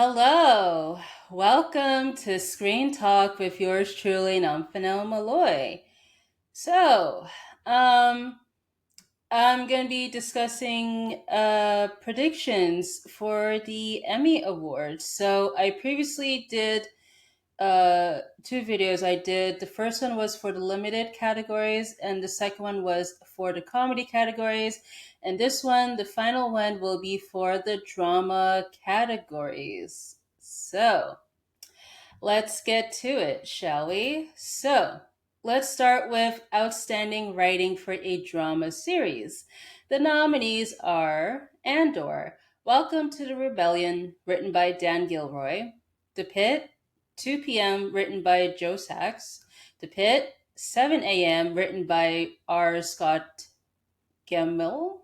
Hello, welcome to Screen Talk with yours truly, Nomfanelo Malloy. So, um, I'm going to be discussing predictions for the Emmy Awards. So, I previously did two videos. I did the first one was for the limited categories, and the second one was for the comedy categories. And this one, the final one, will be for the drama categories. So, let's get to it, shall we? So, let's start with Outstanding Writing for a Drama Series. The nominees are Andor, Welcome to the Rebellion, written by Dan Gilroy, The Pit, 2 p.m., written by Joe Sachs, The Pit, 7 a.m., written by R. Scott Gemmell,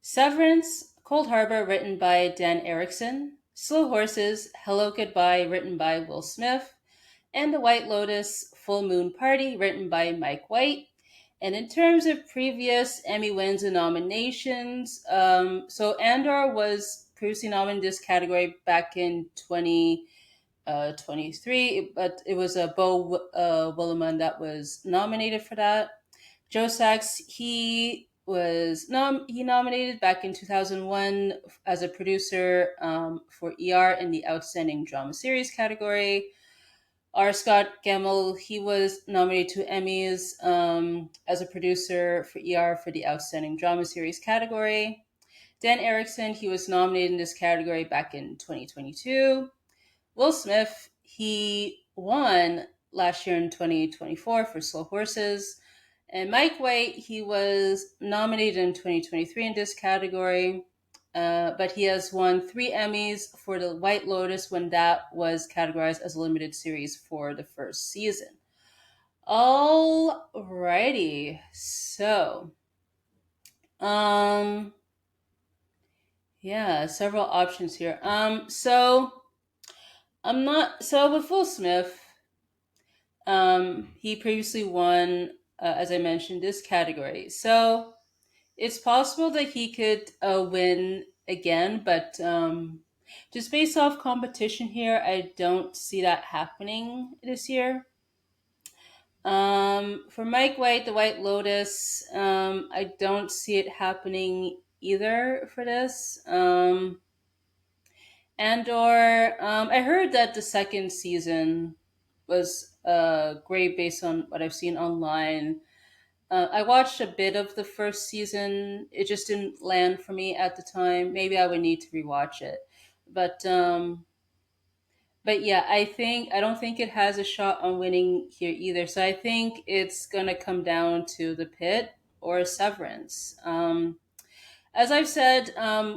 Severance, Cold Harbor, written by Dan Erickson, Slow Horses, Hello Goodbye, written by Will Smith, and The White Lotus, Full Moon Party, written by Mike White. And in terms of previous Emmy wins and nominations, so Andor was previously nominated in this category back in 2023, but it was Bo Willimon that was nominated for that. Joe Sachs, he nominated back in 2001 as a producer for ER in the Outstanding Drama Series category. R. Scott Gemmell, he was nominated to Emmys as a producer for ER for the Outstanding Drama Series category. Dan Erickson, he was nominated in this category back in 2022. Will Smith, he won last year in 2024 for Slow Horses. And Mike White, he was nominated in 2023 in this category, but he has won 3 Emmys for The White Lotus when that was categorized as a limited series for the first season. Alrighty, so um, yeah, several options here. So I'm not so with Will Smith. He previously won, as I mentioned, this category. So it's possible that he could win again, but just based off competition here, I don't see that happening this year. For Mike White, the White Lotus, I don't see it happening either for this. I heard that the second season was great based on what I've seen online. I watched a bit of the first season. It just didn't land for me at the time. Maybe I would need to rewatch it. But um, but yeah, I don't think it has a shot on winning here either. So I think it's gonna come down to The Pit or Severance. As I've said,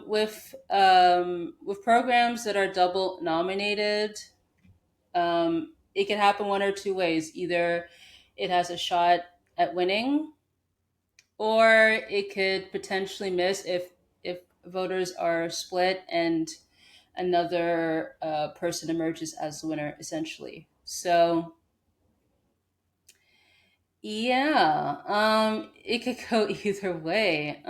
with programs that are double nominated, it can happen one or two ways. Either it has a shot at winning, or it could potentially miss if voters are split and another person emerges as the winner, essentially. So yeah, it could go either way.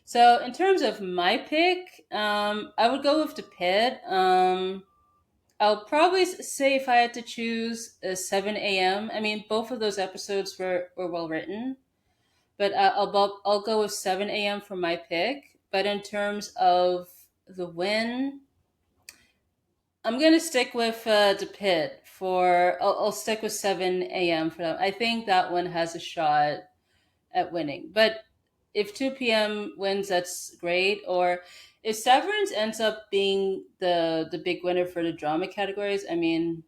So in terms of my pick, I would go with the Pit. I'll probably say if I had to choose 7 a.m. I mean, both of those episodes were well written, but I'll go with 7 a.m. for my pick. But in terms of the win, I'm gonna stick with the Pit for. I'll stick with 7 a.m. for them. I think that one has a shot at winning. But if 2 p.m. wins, that's great. Or if Severance ends up being the big winner for the drama categories, I mean,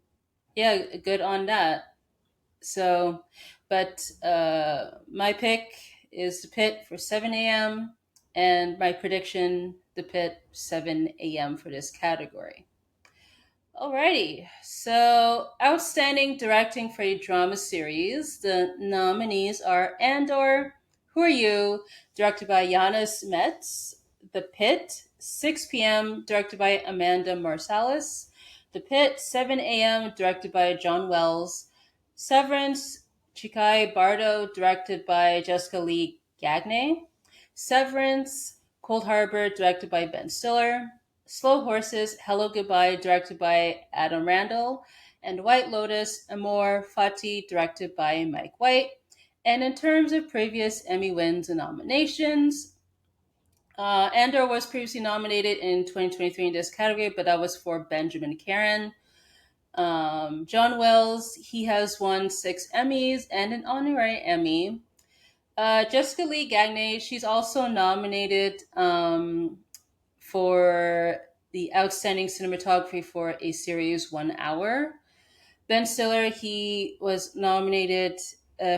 yeah, good on that. So, but my pick is the Pit for 7 a.m. and my prediction, the Pit 7 a.m. for this category. Alrighty, so outstanding directing for a drama series. The nominees are Andor, Who Are You, directed by Janis Metz, The Pit, 6 p.m., directed by Amanda Marsalis, The Pit, 7 a.m., directed by John Wells, Severance, Chikai Bardo, directed by Jessica Lee Gagne, Severance, Cold Harbor, directed by Ben Stiller. Slow Horses, Hello Goodbye, directed by Adam Randall. And White Lotus, Amor Fati, directed by Mike White. And in terms of previous Emmy wins and nominations, Andor was previously nominated in 2023 in this category, but that was for Benjamin Karen. John Wells, he has won 6 Emmys and an honorary Emmy. Jessica Lee Gagne, she's also nominated for the Outstanding Cinematography for a Series 1 Hour. Ben Stiller, he was nominated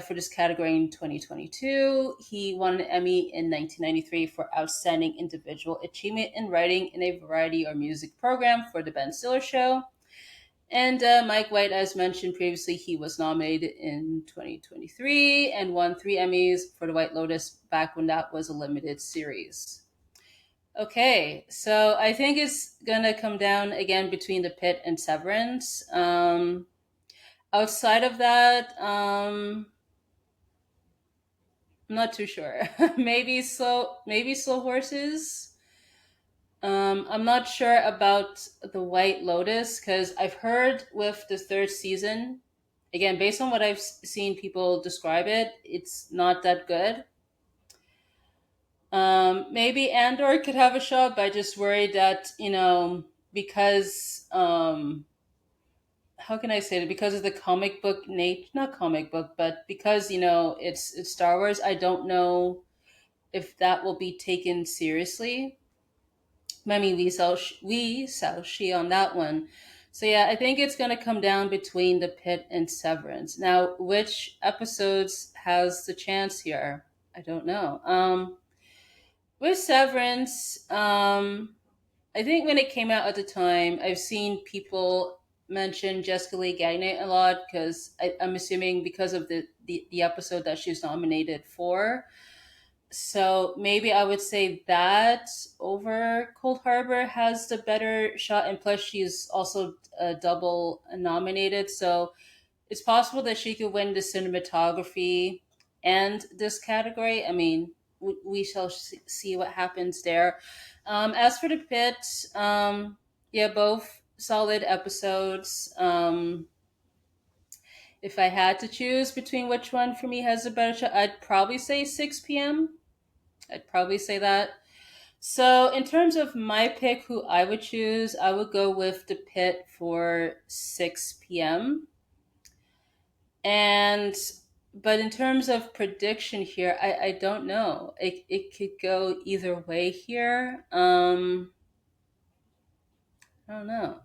for this category in 2022. He won an Emmy in 1993 for Outstanding Individual Achievement in Writing in a Variety or Music Program for The Ben Stiller Show. And Mike White, as mentioned previously, he was nominated in 2023 and won 3 Emmys for The White Lotus back when that was a limited series. Okay, so I think it's gonna come down again between The Pit and Severance. Outside of that, I'm not too sure. Maybe Slow Horses. I'm not sure about the White Lotus because I've heard with the third season, again, based on what I've seen people describe it, it's not that good. Maybe Andor could have a shot, but I just worried that because how can I say it? Because of the comic book not comic book, but because it's Star Wars. I don't know if that will be taken seriously. I mean, we shall see on that one. So yeah, I think it's gonna come down between the Pit and Severance. Now, which episodes has the chance here? I don't know. With Severance, I think when it came out at the time, I've seen people mention Jessica Lee Gagne a lot because I'm assuming because of the episode that she was nominated for. So maybe I would say that over Cold Harbor has the better shot, and plus she's also double nominated. So it's possible that she could win the cinematography and this category. I mean, we shall see what happens there. As for the Pit, yeah, both solid episodes. If I had to choose between which one for me has a better shot, I'd probably say 6 p.m. I'd probably say that. So, in terms of my pick, who I would choose, I would go with the Pit for 6 p.m. And but in terms of prediction here, I don't know. It could go either way here. I don't know.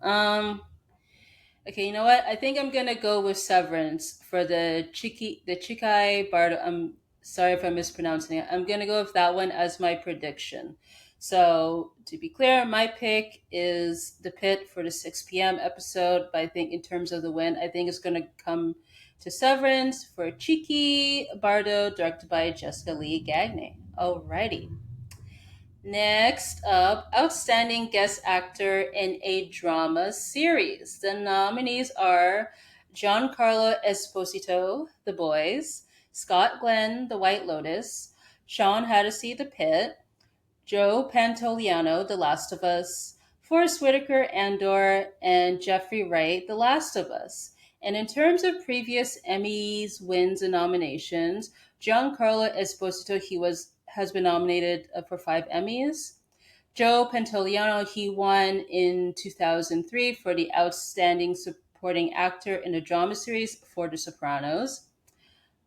Okay, you know what? I think I'm gonna go with Severance for the Chikai Bardo. I'm sorry if I'm mispronouncing it. I'm gonna go with that one as my prediction. So to be clear, my pick is the Pit for the 6 p.m. episode. But I think in terms of the win, I think it's gonna come to Severance for Chiki Bardo, directed by Jessica Lee Gagne. Alrighty. Next up, Outstanding Guest Actor in a Drama Series. The nominees are Giancarlo Esposito, The Boys, Scott Glenn, The White Lotus, Sean Hennessy, The Pit, Joe Pantoliano, The Last of Us, Forrest Whitaker, Andor, and Jeffrey Wright, The Last of Us. And in terms of previous Emmys wins and nominations, Giancarlo Esposito has been nominated for 5 Emmys. Joe Pantoliano, he won in 2003 for the Outstanding Supporting Actor in a Drama Series for The Sopranos.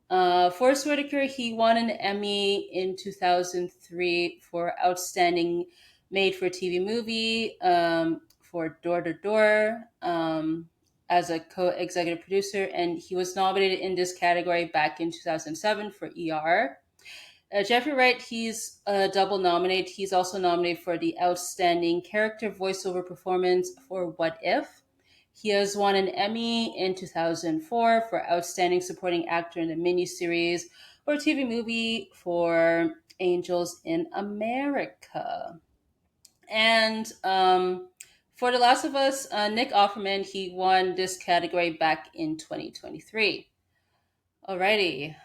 Forrest Whitaker, he won an Emmy in 2003 for Outstanding Made for TV Movie for Door to Door as a co executive producer, and he was nominated in this category back in 2007 for ER. Jeffrey Wright, he's double nominated. He's also nominated for the Outstanding Character Voiceover Performance for What If. He has won an Emmy in 2004 for Outstanding Supporting Actor in a Miniseries or TV Movie for Angels in America. And for The Last of Us, Nick Offerman, he won this category back in 2023. Alrighty.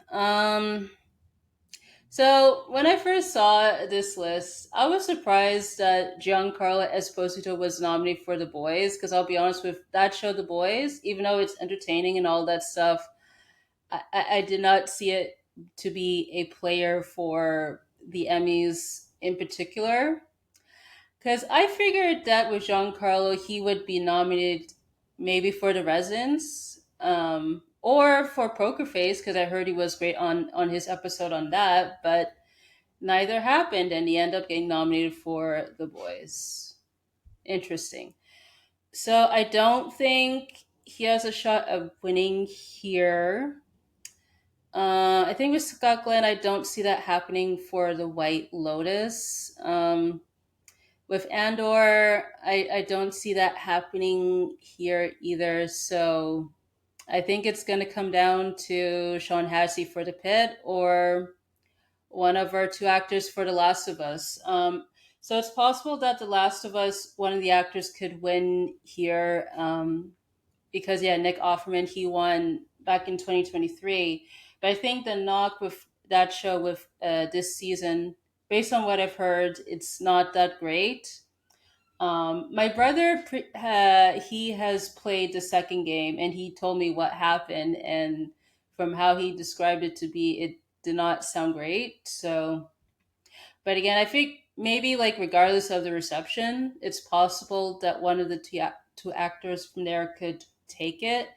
So when I first saw this list, I was surprised that Giancarlo Esposito was nominated for The Boys. Because I'll be honest with that show, The Boys, even though it's entertaining and all that stuff, I did not see it to be a player for the Emmys in particular. Because I figured that with Giancarlo, he would be nominated maybe for The Residents, or for Poker Face, because I heard he was great on his episode on that. But neither happened, and he ended up getting nominated for The Boys. Interesting. So I don't think he has a shot of winning here. I think with Scott Glenn, I don't see that happening for the White Lotus. With Andor, I don't see that happening here either. So I think it's going to come down to Sean Hannity for the pit, or one of our two actors for The Last of Us. So it's possible that The Last of Us, one of the actors could win here, because, yeah, Nick Offerman, he won back in 2023. But I think the knock with that show with this season, based on what I've heard, it's not that great. My brother, he has played the second game, and he told me what happened. And from how he described it to be, it did not sound great. So, but again, I think maybe, like, regardless of the reception, it's possible that one of the two actors from there could take it.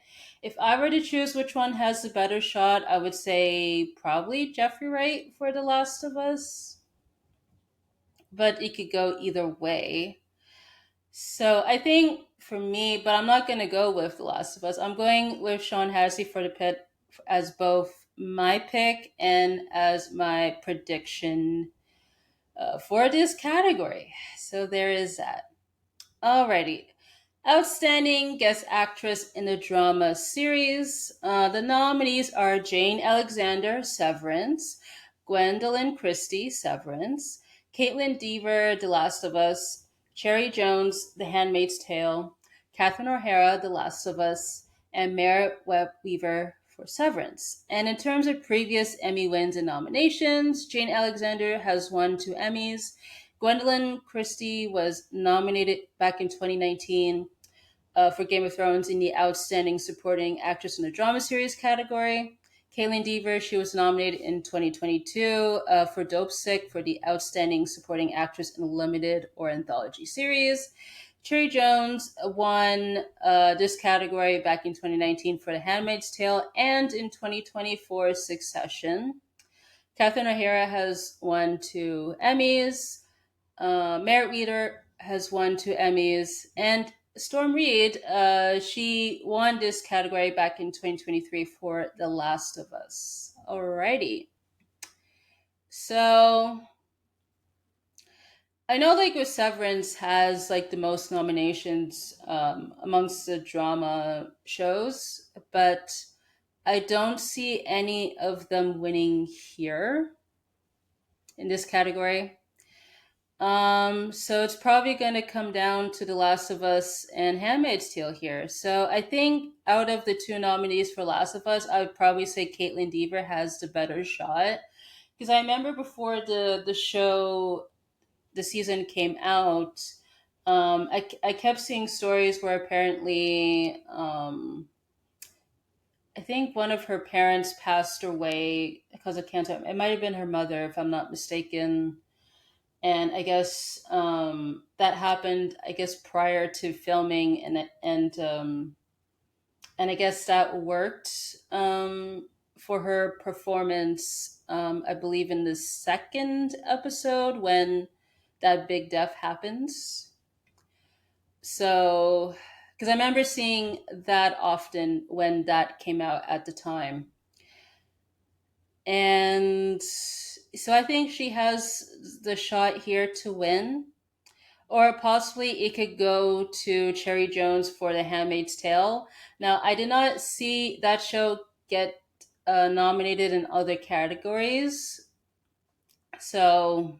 If I were to choose which one has the better shot, I would say probably Jeffrey Wright for The Last of Us, but it could go either way. So I think for me, but I'm not going to go with The Last of Us. I'm going with Sean Hannity for the pit as both my pick and as my prediction for this category. So there is that. Alrighty. Outstanding Guest Actress in a Drama Series. The nominees are Jane Alexander, Severance; Gwendolyn Christie, Severance; Caitlin Dever, The Last of Us; Cherry Jones, The Handmaid's Tale; Catherine O'Hara, The Last of Us; and Merritt Webb Weaver for Severance. And in terms of previous Emmy wins and nominations, Jane Alexander has won 2 Emmys. Gwendolyn Christie was nominated back in 2019 for Game of Thrones in the Outstanding Supporting Actress in a Drama Series category. Kayleen Dever, she was nominated in 2022 for Dope Sick for the Outstanding Supporting Actress in a Limited or Anthology Series. Cherry Jones won this category back in 2019 for The Handmaid's Tale and in 2020 for Succession. Catherine O'Hara has won 2 Emmys. Merritt Weeder has won 2 Emmys, and Storm Reed, she won this category back in 2023 for The Last of Us. Alrighty. So I know, like, with Severance has like the most nominations amongst the drama shows, but I don't see any of them winning here in this category. So it's probably going to come down to The Last of Us and Handmaid's Tale here. So I think out of the two nominees for Last of Us, I would probably say Caitlin Dever has the better shot. Because I remember before the season came out, I kept seeing stories where apparently, I think one of her parents passed away because of cancer. It might have been her mother, if I'm not mistaken. And I guess that happened, I guess, prior to filming, and I guess that worked for her performance. I believe in the second episode when that big death happens. So, because I remember seeing that often when that came out at the time, and so I think she has the shot here to win. Or possibly it could go to Cherry Jones for The Handmaid's Tale. Now, I did not see that show get nominated in other categories, so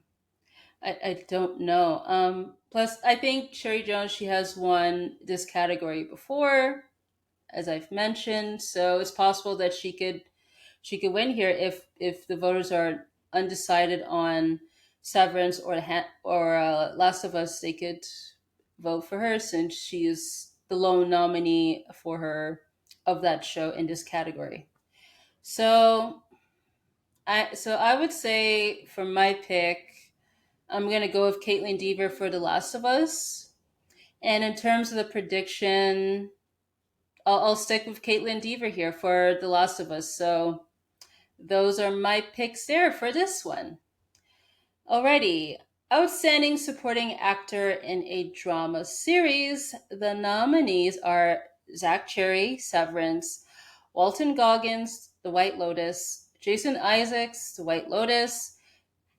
I don't know. Plus, I think Cherry Jones, she has won this category before, as I've mentioned, so it's possible that she could win here if the voters are undecided on Severance or Last of Us, they could vote for her since she's the lone nominee for her of that show in this category. So I would say for my pick, I'm gonna go with Caitlin Deaver for The Last of Us. And in terms of the prediction, I'll stick with Caitlin Deaver here for The Last of Us. So those are my picks there for this one. Alrighty. Outstanding supporting actor in a drama series. The nominees are Zach Cherry, Severance, Walton Goggins, The White Lotus, Jason Isaacs, The White Lotus,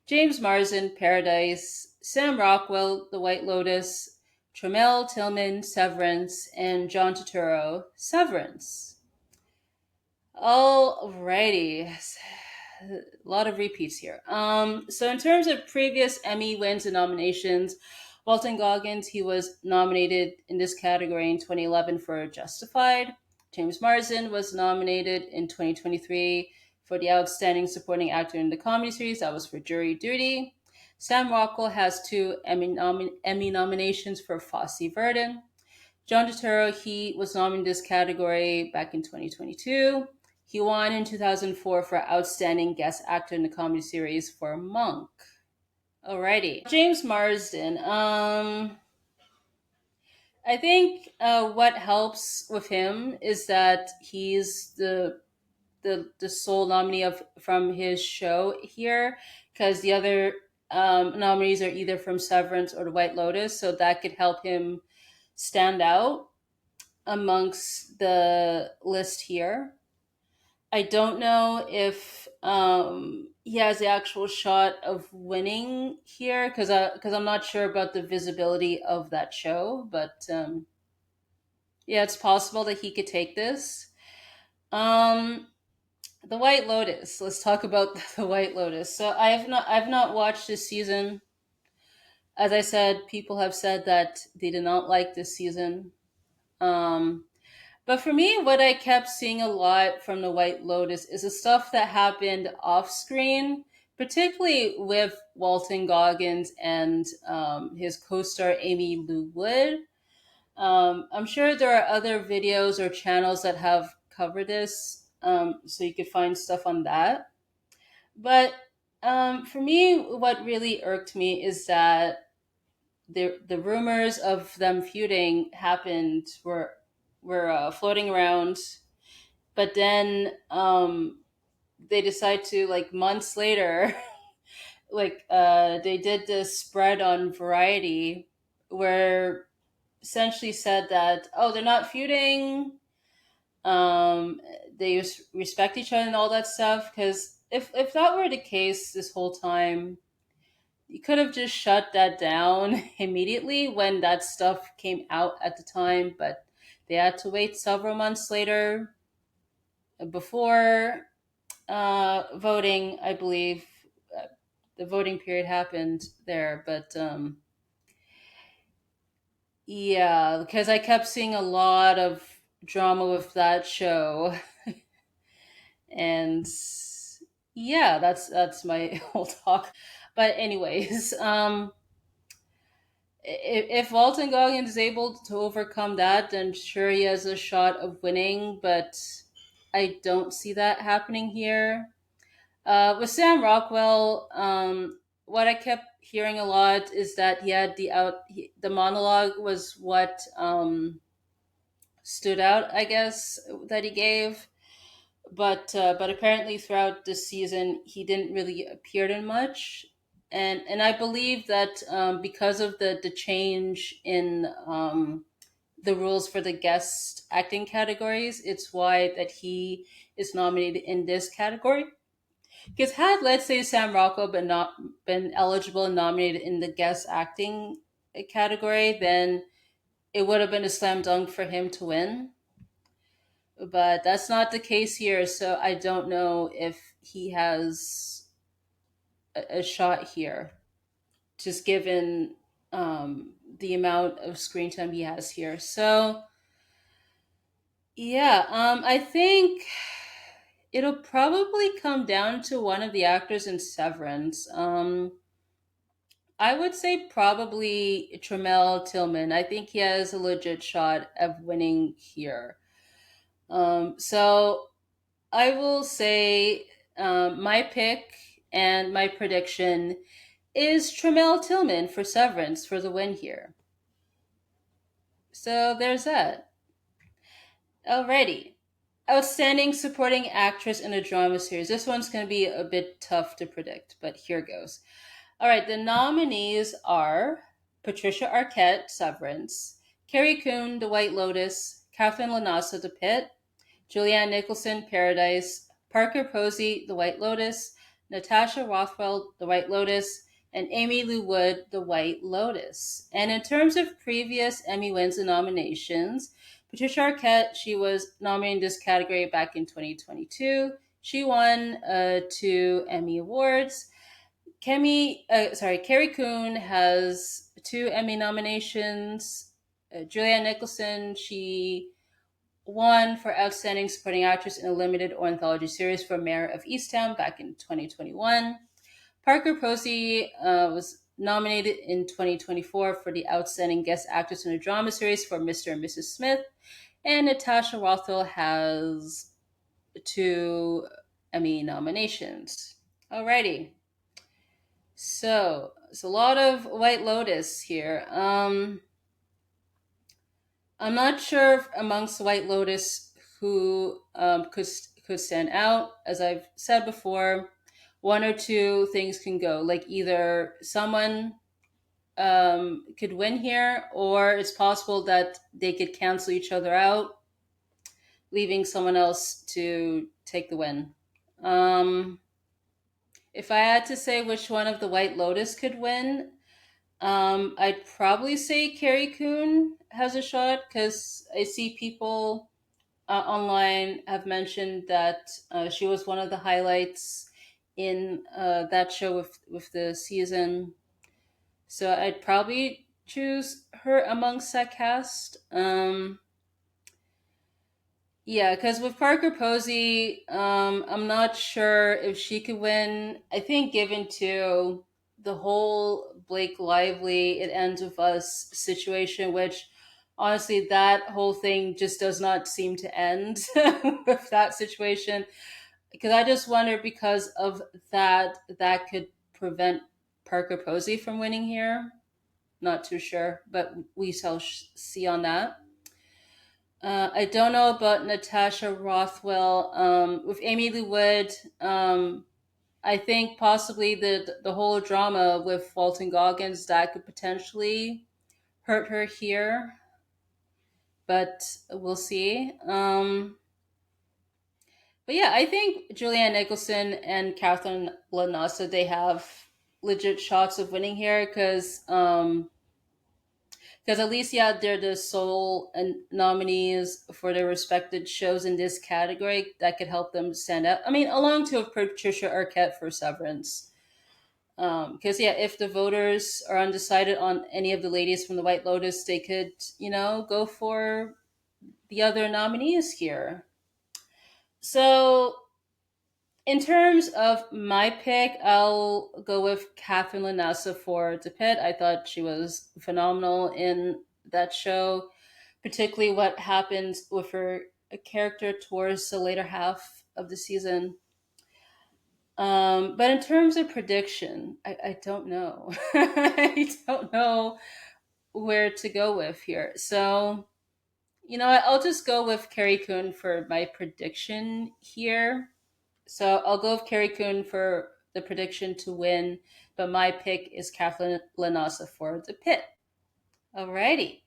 James Marsden, Paradise, Sam Rockwell, The White Lotus, Tremel Tillman, Severance, and John Turturro, Severance. Alrighty. A lot of repeats here. So in terms of previous Emmy wins and nominations, Walton Goggins, he was nominated in this category in 2011 for Justified. James Marsden was nominated in 2023 for the Outstanding Supporting Actor in the Comedy Series. That was for Jury Duty. Sam Rockwell has two Emmy nominations for Fosse Verdon. John Turturro, he was nominated in this category back in 2022. He won in 2004 for Outstanding Guest Actor in the Comedy Series for Monk. Alrighty. James Marsden. I think what helps with him is that he's the sole nominee of from his show here, because the other nominees are either from Severance or The White Lotus, so that could help him stand out amongst the list here. I don't know if he has the actual shot of winning here because I'm not sure about the visibility of that show, but yeah, it's possible that he could take this. Um, the White Lotus. Let's talk about the White Lotus. So I've not watched this season. As I said, people have said that they did not like this season. Um, But for me, what I kept seeing a lot from the White Lotus is the stuff that happened off screen, particularly with Walton Goggins and his co star Amy Lou Wood. I'm sure there are other videos or channels that have covered this, so you could find stuff on that. But for me, what really irked me is that the rumors of them feuding happened were floating around, but then they decide to, like, months later, they did this spread on Variety where essentially said that, oh, they're not feuding, um they respect each other and all that stuff. Because if that were the case this whole time, you could have just shut that down immediately when that stuff came out at the time, but they had to wait several months later before voting, I believe. uh, the voting period happened there, but yeah, because I kept seeing a lot of drama with that show, and yeah, that's my whole talk. But anyways, if Walton Goggins is able to overcome that, then sure he has a shot of winning. But I don't see that happening here. With Sam Rockwell, what I kept hearing a lot is that he had the monologue was what stood out, I guess, that he gave. But apparently throughout the season he didn't really appear in much, and I believe that because of the change in the rules for the guest acting categories, it's why that he is nominated in this category. Because had, let's say, Sam Rockwell been eligible and nominated in the guest acting category, then it would have been a slam dunk for him to win. But that's not the case here, so I don't know if he has a shot here, just given the amount of screen time he has here. So yeah, I think It'll probably come down to one of the actors in Severance. I would say probably Tremel Tillman. I think he has a legit shot of winning here. So I will say my pick and my prediction is Tremel Tillman for Severance for the win here. So there's that. Alrighty. Outstanding supporting actress in a drama series. This one's going to be a bit tough to predict, but here goes. All right, the nominees are Patricia Arquette, Severance, Carrie Coon, The White Lotus, Kathleen Lanasa, The Pit, Julianne Nicholson, Paradise, Parker Posey, The White Lotus, Natasha Rothwell, The White Lotus, and Amy Lou Wood, The White Lotus. And in terms of previous Emmy wins and nominations, Patricia Arquette, she was nominated in this category back in 2022. She won two Emmy Awards. Carrie Coon has two Emmy nominations. Julianne Nicholson, she won for Outstanding Supporting Actress in a Limited or Anthology Series for Mayor of Easttown back in 2021. Parker Posey was nominated in 2024 for the Outstanding Guest Actress in a Drama Series for Mr. and Mrs. Smith. And Natasha Rothwell has two Emmy nominations. Alrighty. So it's a lot of White Lotus here. I'm not sure if amongst White Lotus who could stand out. As I've said before, one or two things can go. Like either someone could win here, or it's possible that they could cancel each other out, leaving someone else to take the win. Um, if I had to say which one of the White Lotus could win, I'd probably say Carrie Coon has a shot because I see people online have mentioned that she was one of the highlights in that show with the season. So I'd probably choose her amongst that cast. Yeah, because with Parker Posey, I'm not sure if she could win. I think given to the whole Blake Lively, it ends with us situation, which honestly, that whole thing just does not seem to end with that situation. Because I just wonder because of that, that could prevent Parker Posey from winning here. Not too sure, but we shall see on that. I don't know about Natasha Rothwell. With Amy Lou Wood, I think possibly the whole drama with Walton Goggins that could potentially hurt her here, but we'll see. But yeah, I think Julianne Nicholson and Catherine Lanasa they have legit shots of winning here because at least yeah they're the sole nominees for their respected shows in this category that could help them stand out. I mean, along to Patricia Arquette for Severance. Because yeah, if the voters are undecided on any of the ladies from the White Lotus, they could go for the other nominees here. So in terms of my pick, I'll go with Catherine Lanassa for the Pit. I thought she was phenomenal in that show, particularly what happens with her character towards the later half of the season. But in terms of prediction, I don't know. I don't know where to go with here. So, I'll just go with Carrie Coon for my prediction here. So I'll go with Carrie Coon for the prediction to win, but my pick is Kathleen Lanasa for the Pit. Alrighty.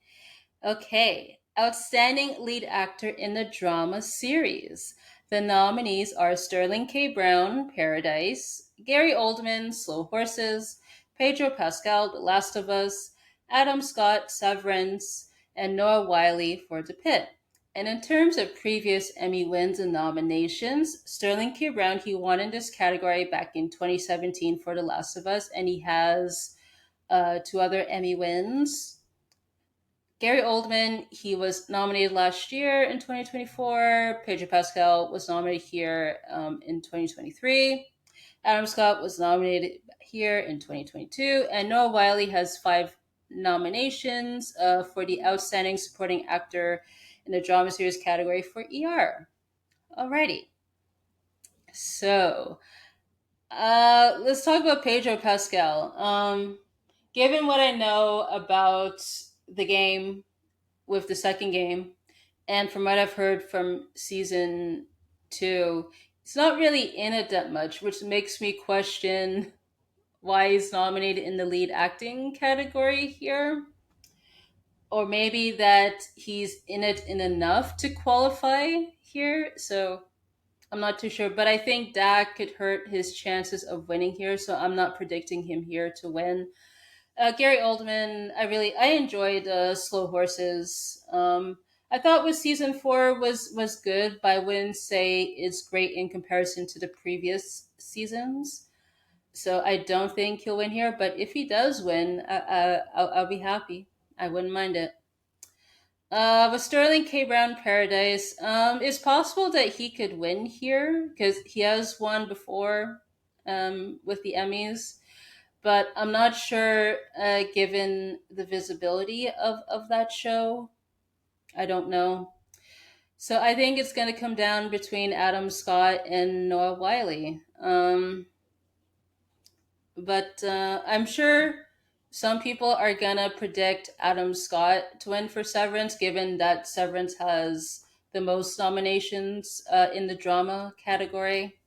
Okay. Outstanding lead actor in the drama series. The nominees are Sterling K. Brown, Paradise, Gary Oldman, Slow Horses, Pedro Pascal, The Last of Us, Adam Scott, Severance, and Noah Wiley for The Pit. And in terms of previous Emmy wins and nominations, Sterling K. Brown, he won in this category back in 2017 for The Last of Us, and he has two other Emmy wins. Gary Oldman, he was nominated last year in 2024. Pedro Pascal was nominated here in 2023. Adam Scott was nominated here in 2022. And Noah Wiley has five nominations for the Outstanding Supporting Actor in the Drama Series category for ER. Alrighty. So, let's talk about Pedro Pascal. Given what I know about the game with the second game, and from what I've heard from season two, he's not really in it that much, which makes me question why he's nominated in the lead acting category here. Or maybe that he's in it in enough to qualify here. So I'm not too sure, but I think that could hurt his chances of winning here. So I'm not predicting him here to win. Gary Oldman, I enjoyed Slow Horses. I thought with season four was good, but I wouldn't say it's great in comparison to the previous seasons. So I don't think he'll win here. But if he does win, I'll be happy. I wouldn't mind it. With Sterling K. Brown Paradise, it's possible that he could win here because he has won before with the Emmys, but I'm not sure given the visibility of that show. I don't know. So I think it's going to come down between Adam Scott and Noah Wiley. But I'm sure some people are gonna predict Adam Scott to win for Severance, given that Severance has the most nominations in the drama category.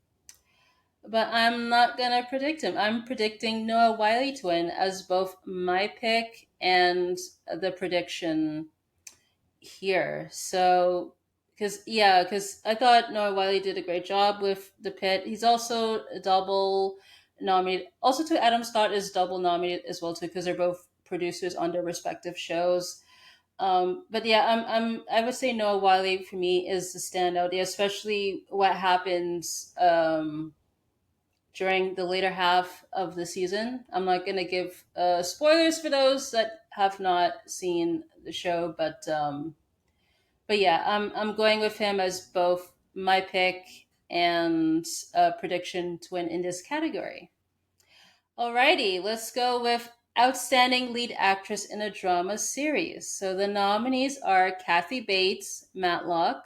But I'm not gonna predict him. I'm predicting Noah Wiley to win as both my pick and the prediction here. So, because I thought Noah Wiley did a great job with The Pit. He's also a double nominated. Also, to Adam Scott is double nominated as well too, because they're both producers on their respective shows. But yeah, I would say Noah Wiley for me is the standout. Yeah, especially what happens during the later half of the season. I'm not gonna give spoilers for those that have not seen the show, but yeah, I'm going with him as both my pick and a prediction to win in this category. Alrighty, let's go with Outstanding Lead Actress in a Drama Series. So the nominees are Kathy Bates, Matlock,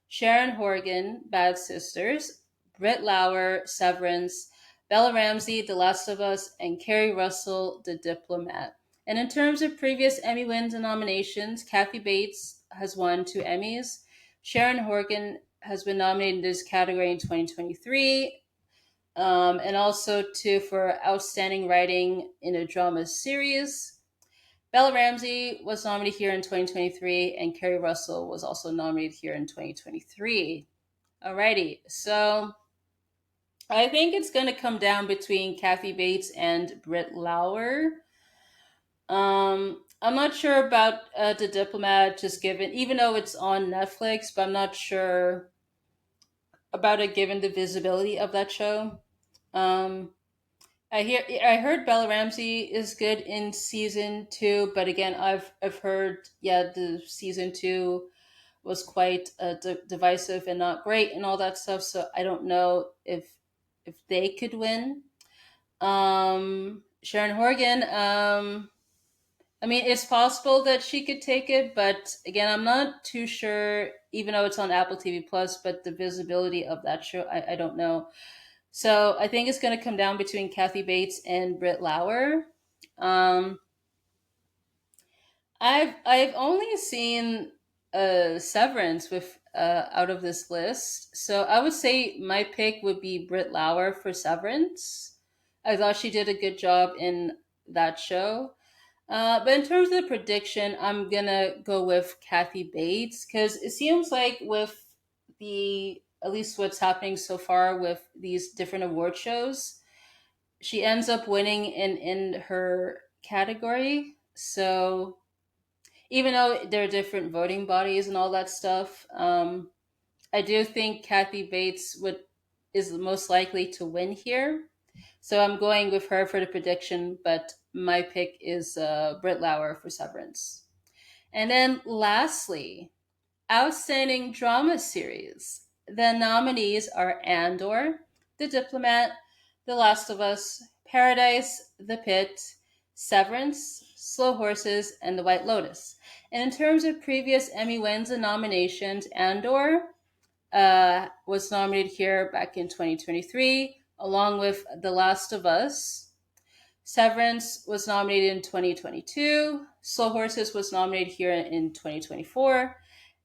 Sharon Horgan, Bad Sisters, Britt Lauer, Severance, Bella Ramsey, The Last of Us, and Kerry Russell, The Diplomat. And in terms of previous Emmy wins and nominations, Kathy Bates has won two Emmys. Sharon Horgan has been nominated in this category in 2023, and also two for Outstanding Writing in a Drama Series. Bella Ramsey was nominated here in 2023, and Kerry Russell was also nominated here in 2023. Alrighty, so I think it's going to come down between Kathy Bates and Britt Lauer. I'm not sure about The Diplomat, just given, even though it's on Netflix, but I'm not sure about it given the visibility of that show. Um, I heard Bella Ramsey is good in season two, but again, I've heard the season two was quite divisive and not great and all that stuff. So I don't know if they could win. Sharon Horgan. I mean, it's possible that she could take it, but again, I'm not too sure. Even though it's on Apple TV Plus, but the visibility of that show, I don't know. So I think it's going to come down between Kathy Bates and Britt Lauer. Um, I've only seen Severance with out of this list, so I would say my pick would be Britt Lauer for Severance. I thought she did a good job in that show. But in terms of the prediction, I'm gonna go with Kathy Bates because it seems like with the at least what's happening so far with these different award shows, she ends up winning in her category. So even though there are different voting bodies and all that stuff, I do think Kathy Bates would is most likely to win here. So I'm going with her for the prediction, but my pick is Britt Lauer for Severance. And then lastly, Outstanding Drama Series. The nominees are Andor, The Diplomat, The Last of Us, Paradise, The Pit, Severance, Slow Horses, and The White Lotus. And in terms of previous Emmy wins and nominations, Andor was nominated here back in 2023, along with The Last of Us. Severance was nominated in 2022. Slow Horses was nominated here in 2024.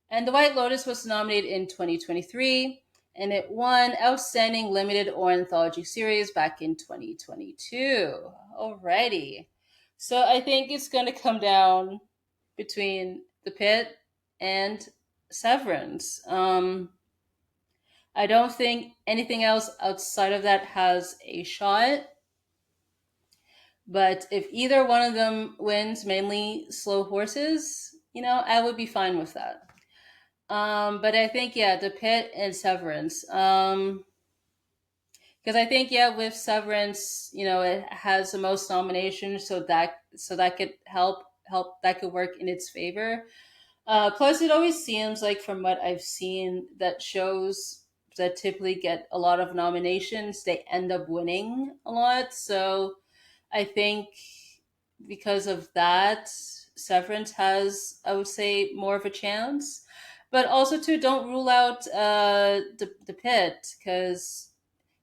And The White Lotus was nominated in 2023, and it won Outstanding Limited or Anthology Series back in 2022. Alrighty. So I think it's going to come down between The Pit and Severance. I don't think anything else outside of that has a shot. But if either one of them wins, mainly Slow Horses, I would be fine with that. But I think yeah, the Pit and Severance. Because I think yeah, with Severance, it has the most nominations, so that could help that could work in its favor. Plus, it always seems like from what I've seen that shows that typically get a lot of nominations, they end up winning a lot. So I think because of that, Severance has, I would say, more of a chance. But also, too, don't rule out the Pit, because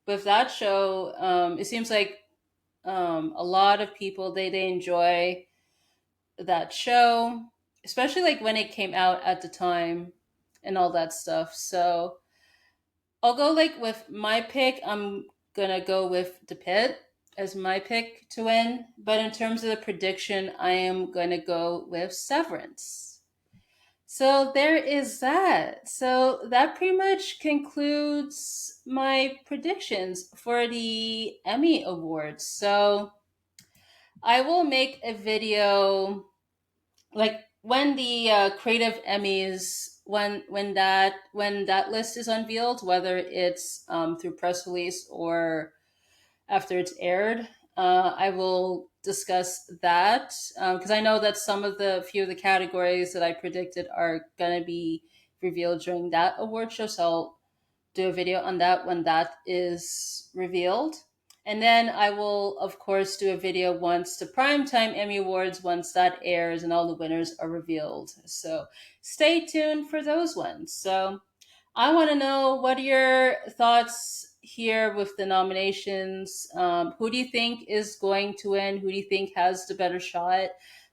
with that show, it seems like a lot of people they enjoy that show, especially like when it came out at the time and all that stuff. So I'll go like with my pick. I'm gonna go with the Pit as my pick to win. But in terms of the prediction, I am gonna go with Severance. So there is that. So that pretty much concludes my predictions for the Emmy Awards. So I will make a video like when the creative Emmys when that list is unveiled, whether it's through press release or after it's aired. I will discuss that because I know that some of the few of the categories that I predicted are going to be revealed during that award show. So I'll do a video on that when that is revealed. And then I will, of course, do a video once the Primetime Emmy Awards, once that airs and all the winners are revealed. So stay tuned for those ones. So I want to know, what are your thoughts here with the nominations? Who do you think is going to win? Who do you think has the better shot?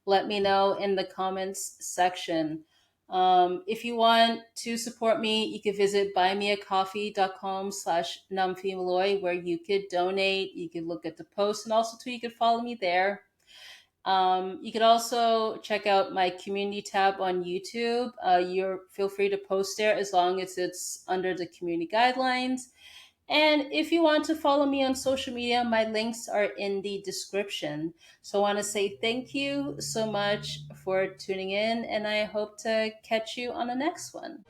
Let me know in the comments section. If you want to support me, you can visit buymeacoffee.com/Nomfanelo, where you could donate, you could look at the posts, and also too, you could follow me there. You could also check out my community tab on YouTube. You feel free to post there as long as it's under the community guidelines. And if you want to follow me on social media, my links are in the description. So I want to say thank you so much for tuning in, and I hope to catch you on the next one.